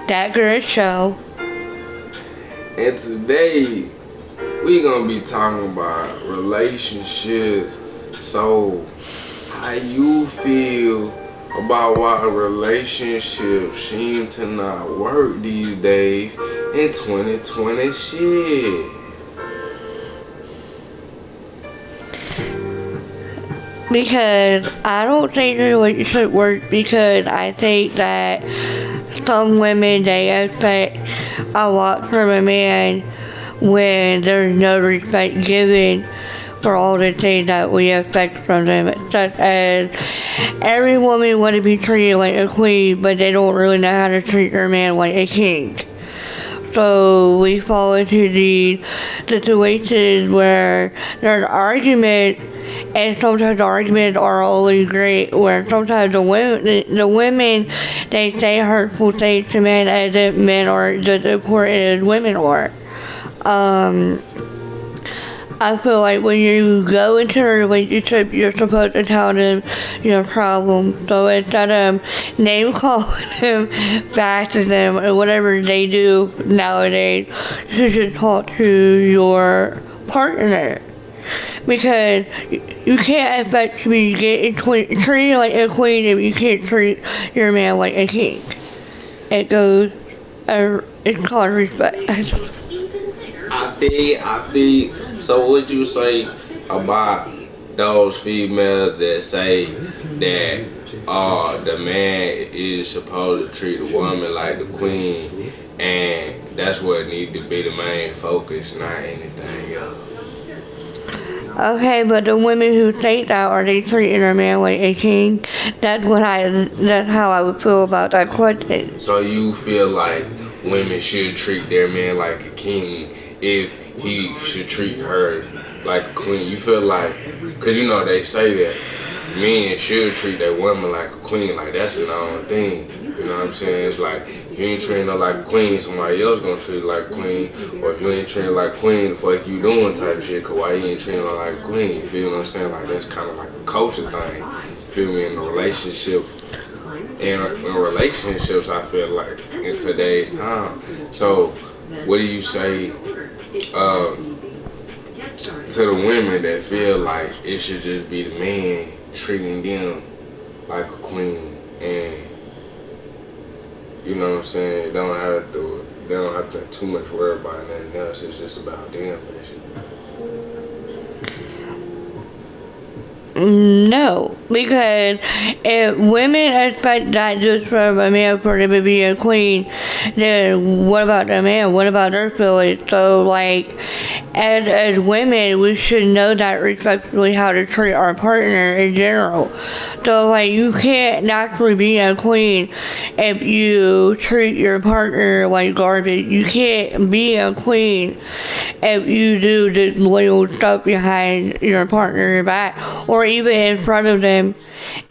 That good show. And today, we gonna be talking about relationships. So, how you feel about why relationships seem to not work these days in 2020 shit? Because I don't think the relationship works, because I think that some women, they expect a lot from a man when there's no respect given for all the things that we expect from them, such as every woman want to be treated like a queen, but they don't really know how to treat their man like a king. So we fall into these situations where there's arguments, and sometimes the arguments are only great, where sometimes the women, they say hurtful things to men as if men are just as important as women are. I feel like when you go into a relationship, you're supposed to tell them your problem. So instead of name calling them, bashing them, or whatever they do nowadays, you should talk to your partner. Because you can't expect to be getting treated like a queen if you can't treat your man like a king. It's called respect. I think. So what you say about those females that say that the man is supposed to treat the woman like the queen, and that's what needs to be the main focus, not anything else? Okay, but the women who think that, are they treating their man like a king? That's how I would feel about that question. So you feel like women should treat their man like a king if he should treat her like a queen? You feel like, because you know they say that men should treat their woman like a queen, like that's an own thing. You know what I'm saying? It's like, if you ain't treating her like a queen, somebody else gonna treat her like a queen. Or if you ain't treating her like a queen, the fuck you doing type shit, cause why you ain't treating her like a queen? You feel what I'm saying? Like, that's kind of like a culture thing. You feel me? In a relationship. In relationships, I feel like, in today's time. So, what do you say to the women that feel like it should just be the man treating them like a queen, and you know what I'm saying, they don't have to too much worry about nothing else, it's just about them basically? No, because if women expect that just from a man for them to be a queen, then what about the man? What about their feelings? So, like, as women, we should know that respectfully how to treat our partner in general. So, like, you can't naturally be a queen if you treat your partner like garbage. You can't be a queen if you do this little stuff behind your partner's back, or even in front of them.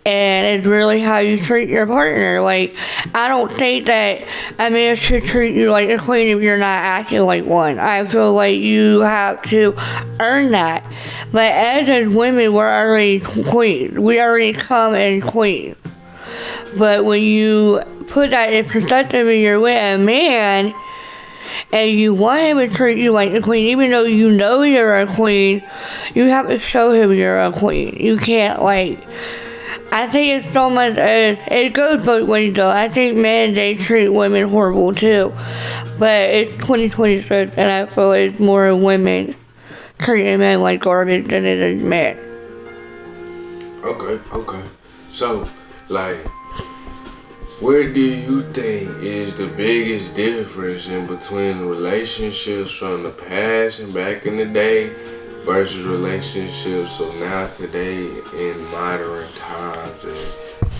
And it's really how you treat your partner. Like, I don't think that a man should treat you like a queen if you're not acting like one. I feel like you have to earn that. But as women, we're already queens. We already come in queens. But when you put that in perspective and you're with a man, and you want him to treat you like a queen, even though you know you're a queen, you have to show him you're a queen. You can't, like, I think it's so much, it goes both ways though. I think men, they treat women horrible too. But it's 2026, and I feel it's more women treating men like garbage than it is men. Okay. So, like, where do you think is the biggest difference in between relationships from the past and back in the day versus relationships so now today in modern times, and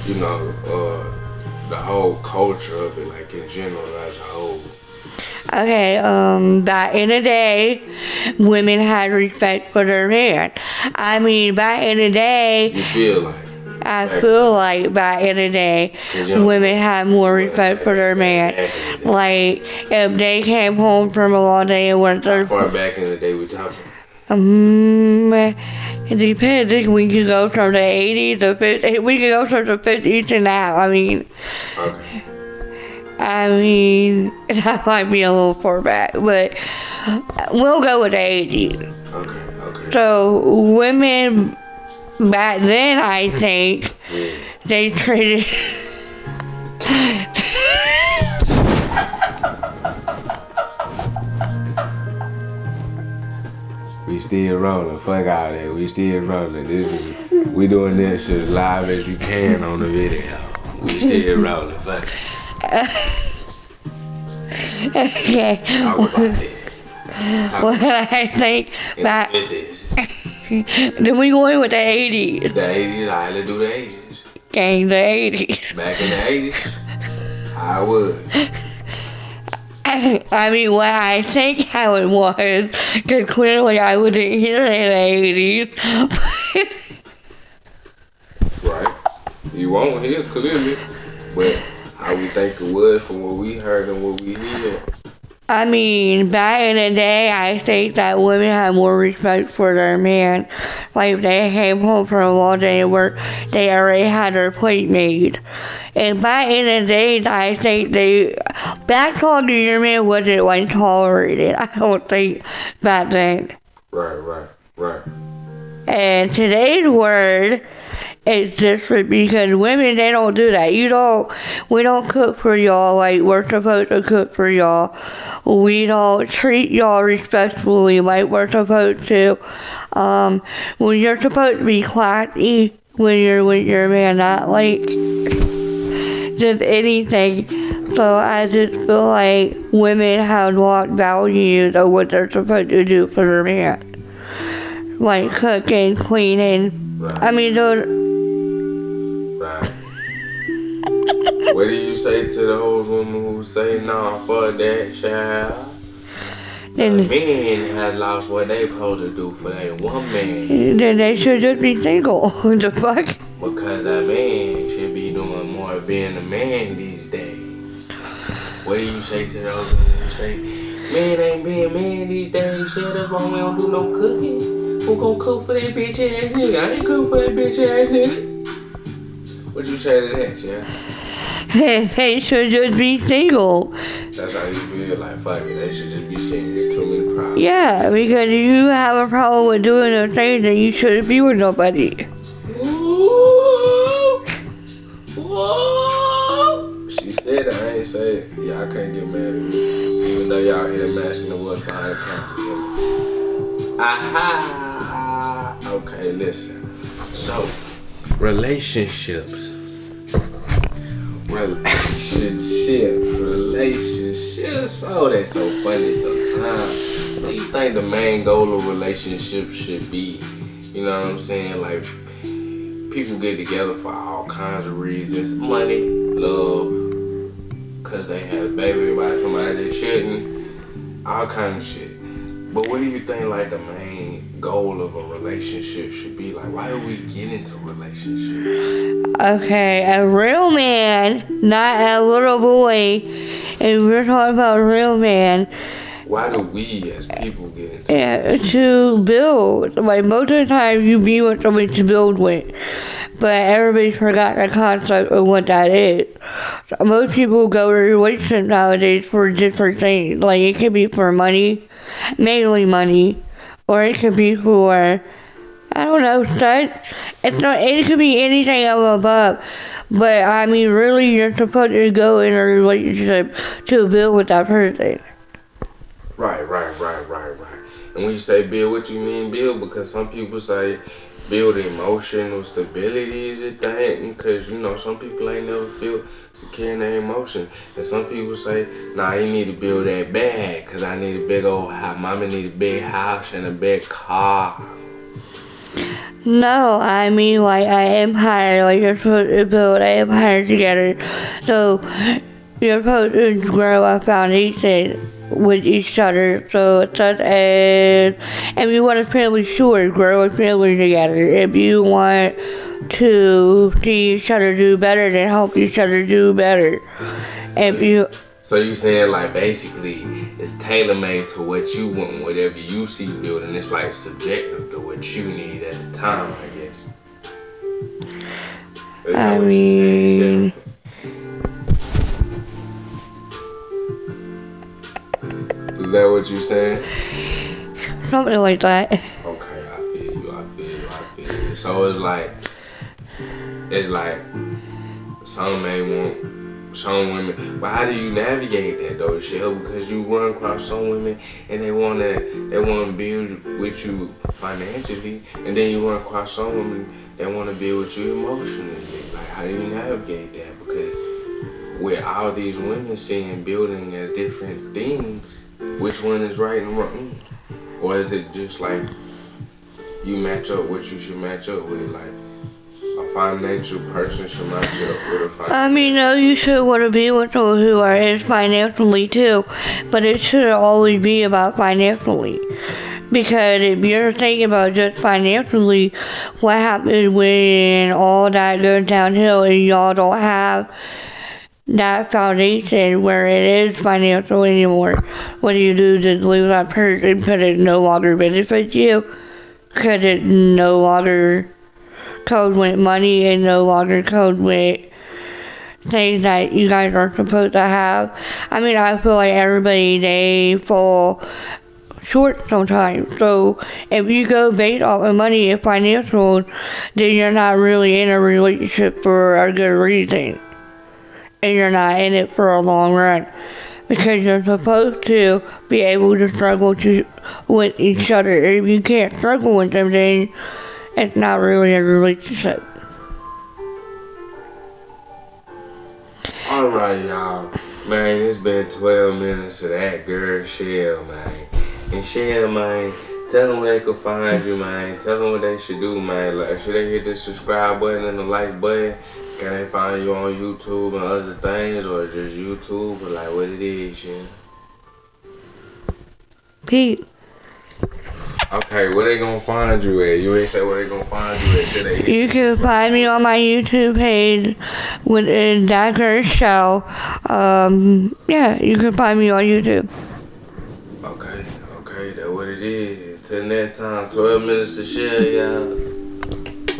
you know, the whole culture of it, like in general as a whole? Okay, back in the day, women had respect for their man. I mean, back in the day, you feel like? I feel like back in the day, women had more respect for their man. Like, if they came home from a long day and went How far back in the day we talking? It depends. We can go from the 80s to 50s. We can go from the 50s to now. I mean, okay. I mean, that might be a little far back, but we'll go with the 80s. Okay. So women back then, I think, they treated. We still rolling. Fuck out there. We still rolling. We doing this as live as you can on the video. We still rolling. Fuck it. Okay. Talk about this. What I think back. Then we going with the 80s. The 80s. Alright, let's do the 80s. Gang, the 80s. Back in the 80s, I would. I mean, what I think how it was, because clearly I wasn't here in the 80s. Right. You won't hear clearly, but how we think it was from what we heard and what we hear. I mean, back in the day, I think that women had more respect for their man. Like, if they came home from a long day of work, they already had their plate made. And back in the day, I think back talking to your man wasn't, like, tolerated. I don't think back then. Right. And today's word is different because women, they don't do that. We don't cook for y'all like we're supposed to cook for y'all. We don't treat y'all respectfully like we're supposed to. When you're supposed to be classy when you're with your man, not like just anything. So I just feel like women have lost values of what they're supposed to do for their man. Like cooking, cleaning. Right. I mean, Right. What do you say to those women who say, nah, fuck that, child? then Men have lost what they supposed to do for their woman. then they should just be single. What the fuck? Because that man should be doing more of being a man these days. What do you say to those women who say, man ain't being man these days, shit, that's why we don't do no cooking. Who gon' cook for that bitch ass nigga? I ain't cook for that bitch ass nigga. What you say to that, yeah? They should just be single. That's how you feel, like, fuck it, they should just be sitting there, too many problems. Yeah, because you have a problem with doing those things, then you shouldn't be with nobody. Whoa. She said it, I ain't say it. Y'all can't get mad at me, even though y'all hear matching the what's behind the camera. Aha! Okay, listen. So, relationships. Oh, that's so funny sometimes. What do you think the main goal of relationships should be? You know what I'm saying? Like, people get together for all kinds of reasons. Money, love, because they had a baby by somebody they shouldn't. All kinds of shit. But what do you think, like, the main goal of a relationship should be? Like, why do we get into relationships? Okay, a real man, not a little boy. If we're talking about a real man. Why do we as people get into relationships? To build. Like, most of the time you be with somebody to build with. But everybody forgot the concept of what that is. So most people go to relationships nowadays for different things. Like, it could be for money, mainly money, or it could be for, I don't know, sex. It could be anything above. But, I mean, really, you're supposed to go in a relationship to build with that person. Right. And when you say build, what you mean build? Because some people say build emotional stability is a thing. Because, you know, some people ain't never feel secure in their emotion. And some people say, nah, you need to build that bag. Because I need a big old house. Mama need a big house and a big car. No, I mean like an empire, like you're supposed to build an empire together. So you're supposed to grow a foundation with each other. So such as, if you want a family, sure, grow a family together. If you want to see each other do better, then help each other do better. So you saying like basically it's tailor-made to what you want, whatever you see building. It's like subjective to what you need at the time, I guess. I mean, Is that what you saying? Something like that. Okay, I feel you. So it's like some may want some women, but how do you navigate that though, Shell? Because you run across some women and they wanna build with you financially, and then you run across some women that wanna build with you emotionally. Like, how do you navigate that? Because with all these women seeing building as different things, which one is right and wrong? Or is it just like you match up what you should match up with? Like a financial person should match up with a financial. I mean, no, you should want to be with someone who is financially too, but it shouldn't always be about financially. Because if you're thinking about just financially, what happens when all that goes downhill and y'all don't have that foundation where it is financial anymore? What do? Just lose that person because it no longer benefits you? Because it no longer comes with money and no longer comes with things that you guys are supposed to have? I mean, I feel like everybody, they fall short sometimes. So if you go based off of money and financial, then you're not really in a relationship for a good reason. And you're not in it for a long run. Because you're supposed to be able to struggle with each other. If you can't struggle with them, then it's not really a relationship. Alright, y'all. Man, it's been 12 minutes of that girl Shell, man. And Shell, man, tell them where they can find you, man. Tell them what they should do, man. Like, should they hit the subscribe button and the like button? Can they find you on YouTube and other things, or just YouTube, or like what it is, yeah? Pete. Okay, where they gonna find you at? You ain't say where they gonna find you at. Should they hit? You can find me on my YouTube page within That Girl Show. Yeah, you can find me on YouTube. Okay, that's what it is. Until next time, 12 minutes to share, y'all.